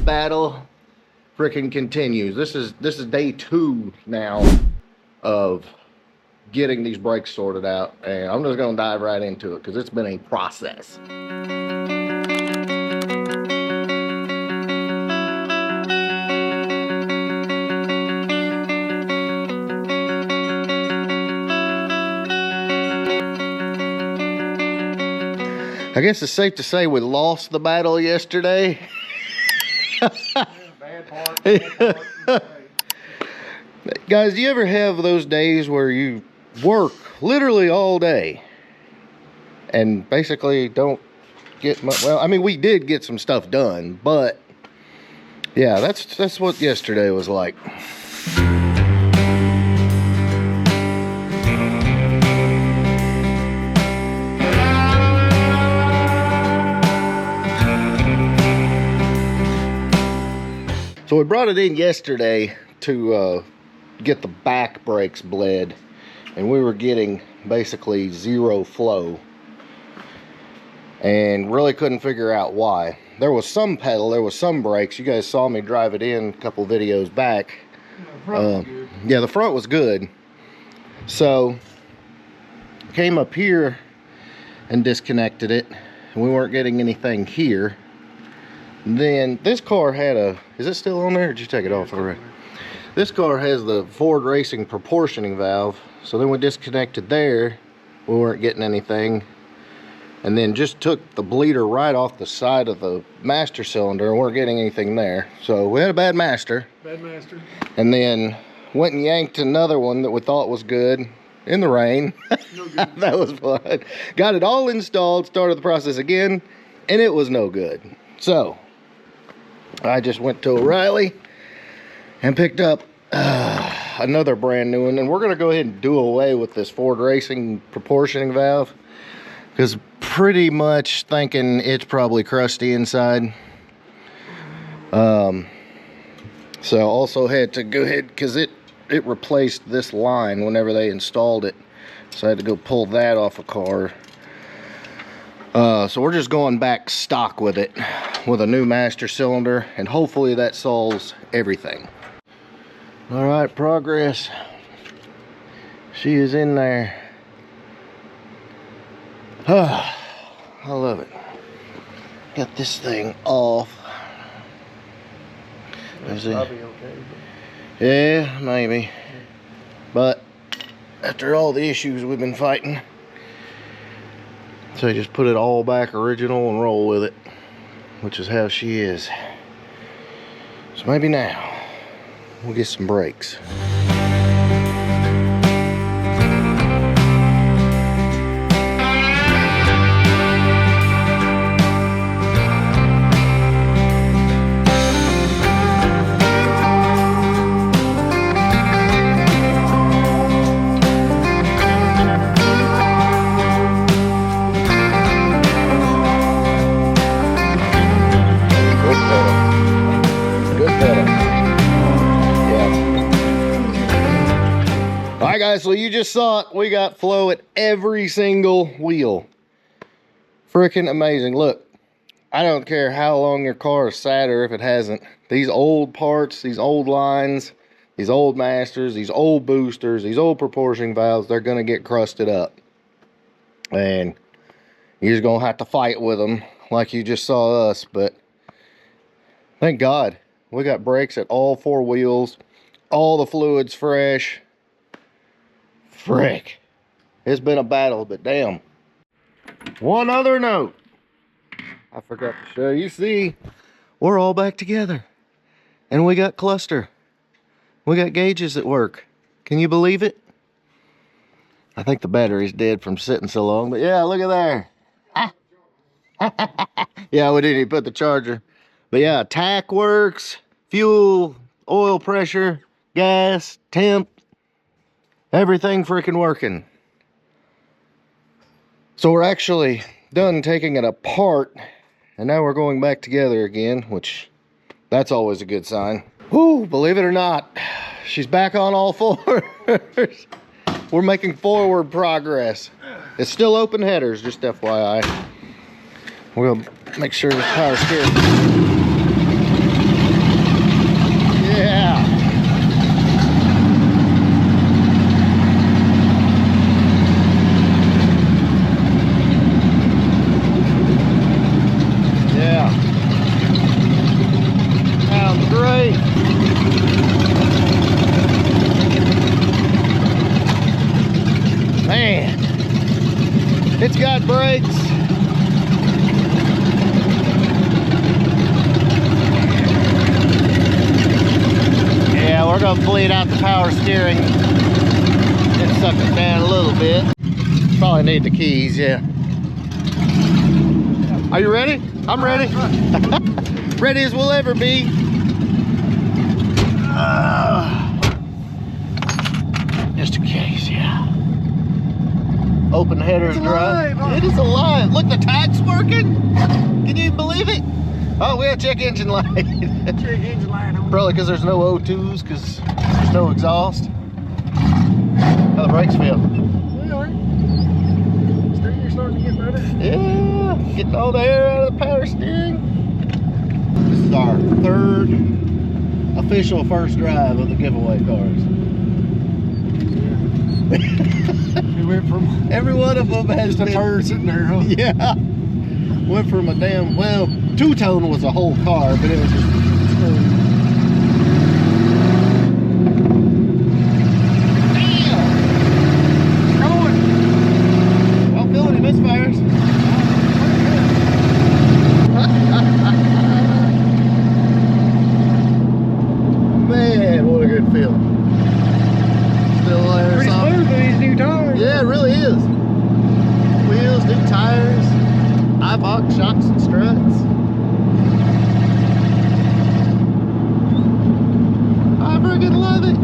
battle freaking continues. This is day 2 now of getting these brakes sorted out, and I'm just gonna dive right into it because it's been a process. I guess it's safe to say we lost the battle yesterday. Bad part. Guys, do you ever have those days where you work literally all day and basically don't get much? Well, I mean, we did get some stuff done, but yeah, that's what yesterday was like. So we brought it in yesterday to get the back brakes bled, and we were getting basically zero flow and really couldn't figure out why. There was some pedal, there was some brakes. You guys saw me drive it in a couple videos back. Yeah, the front was good. So came up here and disconnected it, and we weren't getting anything here. Then this car had a, is it still on there or did you take it off already? This car has the Ford Racing proportioning valve. So then we disconnected there, we weren't getting anything. And then just took the bleeder right off the side of the master cylinder and weren't getting anything there. So we had a bad master. Bad master. And then went and yanked another one that we thought was good in the rain. No good. That was fun. Got it all installed, started the process again, and it was no good. So I just went to O'Reilly and picked up another brand new one, and we're gonna go ahead and do away with this Ford Racing proportioning valve because pretty much thinking it's probably crusty inside. So also had to go ahead because it replaced this line whenever they installed it, so I had to go pull that off a car. So we're just going back stock with it with a new master cylinder, and hopefully that solves everything. All right, progress. She is in there. I love it. Got this thing off. That's probably okay. Yeah, maybe. But after all the issues we've been fighting, so I just put it all back original and roll with it, which is how she is. So maybe now we'll get some brakes. Guys, so you just saw it. We got flow at every single wheel. Freaking amazing. Look, I don't care how long your car is sat or if it hasn't. These old parts, these old lines, these old masters, these old boosters, these old proportioning valves, they're gonna get crusted up, and you're just gonna have to fight with them like you just saw us. But thank God we got brakes at all 4 wheels, all the fluids fresh. Frick, it's been a battle, but damn. One other note I forgot to show you. See, we're all back together, and we got cluster. We got gauges at work. Can you believe it? I think the battery's dead from sitting so long, but yeah, look at there. Yeah, we didn't even put the charger. But yeah, tack works, fuel, oil pressure, gas, temp, everything freaking working. So we're actually done taking it apart, and now we're going back together again, which that's always a good sign. Whoo, believe it or not, she's back on all 4. We're making forward progress. It's still open headers, just FYI. We'll make sure the power steering. It's got brakes. Yeah, we're gonna bleed out the power steering and suck it down a little bit. Probably need the keys, yeah. Are you ready? I'm ready. Ready as we'll ever be. Just in case, yeah. Open headers drive. It is alive. Look, the tag's working. Can you believe it? Oh, we'll check engine light. Check engine light on. Probably because there's no O2s, because there's no exhaust. How the brakes feel? They are. Steering's starting to get better. Yeah, getting all the air out of the power steering. This is our third official first drive of the giveaway cars. We went from Every one of them has just a been, turd sitting there, huh? yeah. Went from a damn, well, two-tone was a whole car, but it was just screwed. Damn! Come on! I don't feel any misfires. Man, what a good feeling. Still there, Pretty smooth with these new tires. yeah, it really is. Wheels, new tires, Ibach shocks and struts. I freaking love it.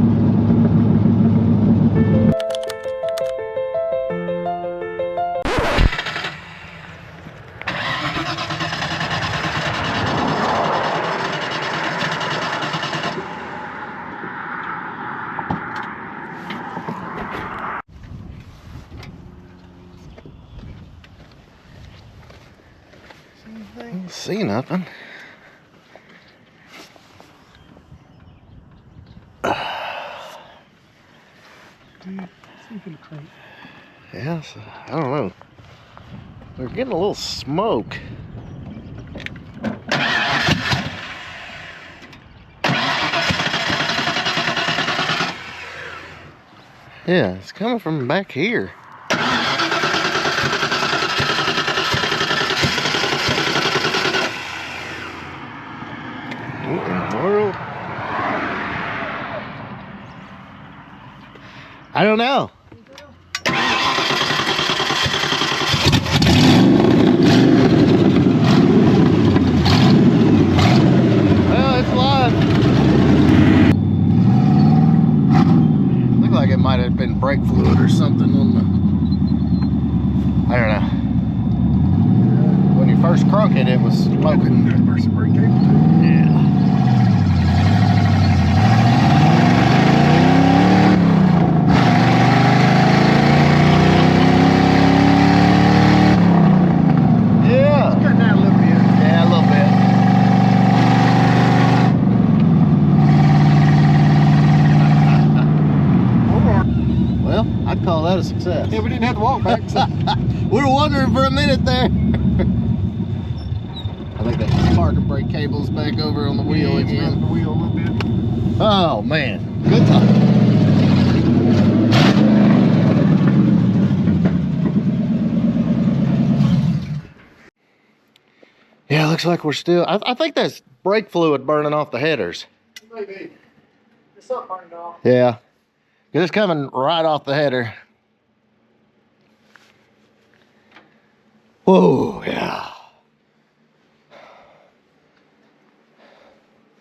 Don't see nothing. Yes, I don't know. We're getting a little smoke. Yeah, it's coming from back here. What in the world? I don't know. Well, it's live. Looked like it might have been brake fluid or something on the, I don't know. When you first crunk it, it was smoking. First brake cable too. Yeah. Yeah. Cutting out a little bit. Yeah, a little bit. Well, I'd call that a success. Yeah, we didn't have to walk back. So. We were wondering for a minute there. I think that parking brake cable's back over on the wheel Yeah, it's again. around the wheel a little bit. Oh man, good time. Yeah, looks like we're still. I think that's brake fluid burning off the headers. Maybe. It's not burned off. Yeah, 'cause it's coming right off the header. Whoa, yeah.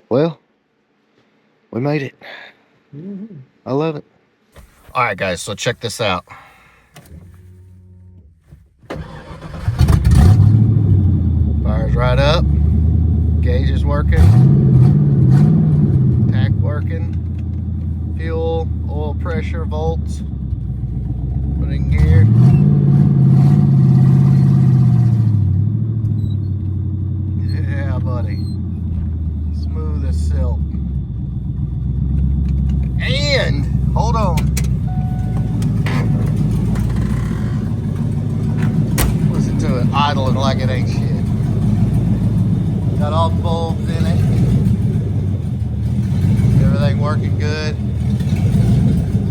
Well, we made it. I love it. All right, guys, so check this out. Fire's right up. Gauge is working. Tack working. Fuel, oil pressure, volts. Put in gear. Yeah, buddy. Smooth as silk. And, hold on. Listen to it idling like it ain't shit. Got all the bulbs in it. Everything working good.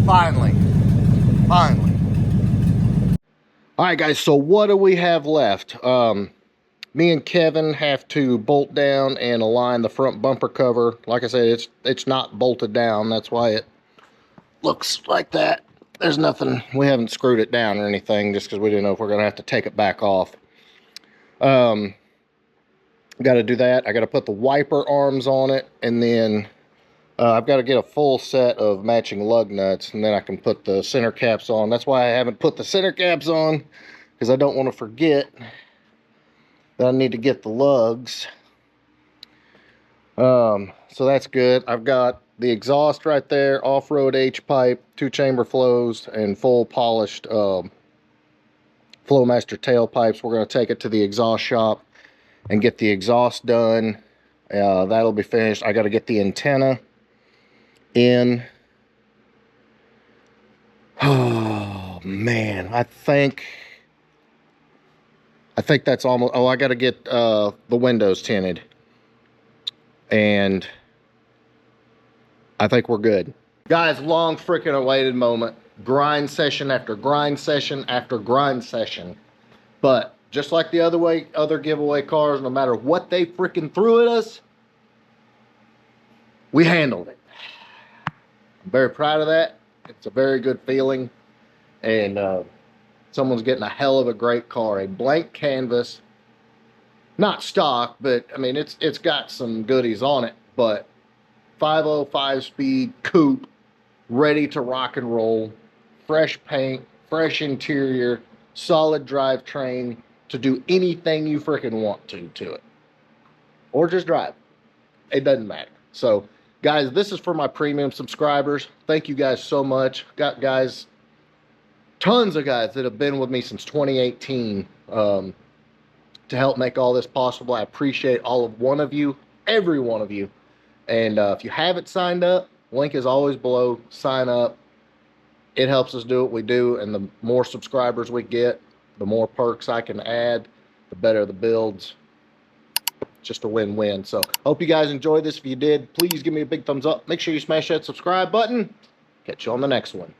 Finally. All right, guys, so what do we have left? Me and Kevin have to bolt down and align the front bumper cover. Like I said, it's not bolted down. That's why it looks like that. There's nothing, we haven't screwed it down or anything, just because we didn't know if we're going to have to take it back off. Got to do that. I got to put the wiper arms on it, and then I've got to get a full set of matching lug nuts, and then I can put the center caps on. That's why I haven't put the center caps on, because I don't want to forget that I need to get the lugs. So that's good. I've got the exhaust right there, off-road H-pipe, 2-chamber flows, and full polished Flowmaster tailpipes. We're going to take it to the exhaust shop and get the exhaust done. That'll be finished. I got to get the antenna in. Oh man, I think that's almost. Oh, I got to get the windows tinted, and I think we're good. Guys, long freaking awaited moment. Grind session after grind session after grind session. But just like the other giveaway cars, no matter what they freaking threw at us, we handled it. I'm very proud of that. It's a very good feeling. And someone's getting a hell of a great car. A blank canvas. Not stock, but I mean it's got some goodies on it, but 505 speed coupe, ready to rock and roll, fresh paint, fresh interior, solid drivetrain to do anything you freaking want to it, or just drive. It doesn't matter. So guys, this is for my premium subscribers. Thank you guys so much. Got guys, tons of guys that have been with me since 2018 to help make all this possible. I appreciate all of one of you, every one of you. And if you haven't signed up, link is always below. Sign up. It helps us do what we do, and the more subscribers we get, the more perks I can add, the better the builds. Just a win-win. So hope you guys enjoyed this. If you did, please give me a big thumbs up. Make sure you smash that subscribe button. Catch you on the next one.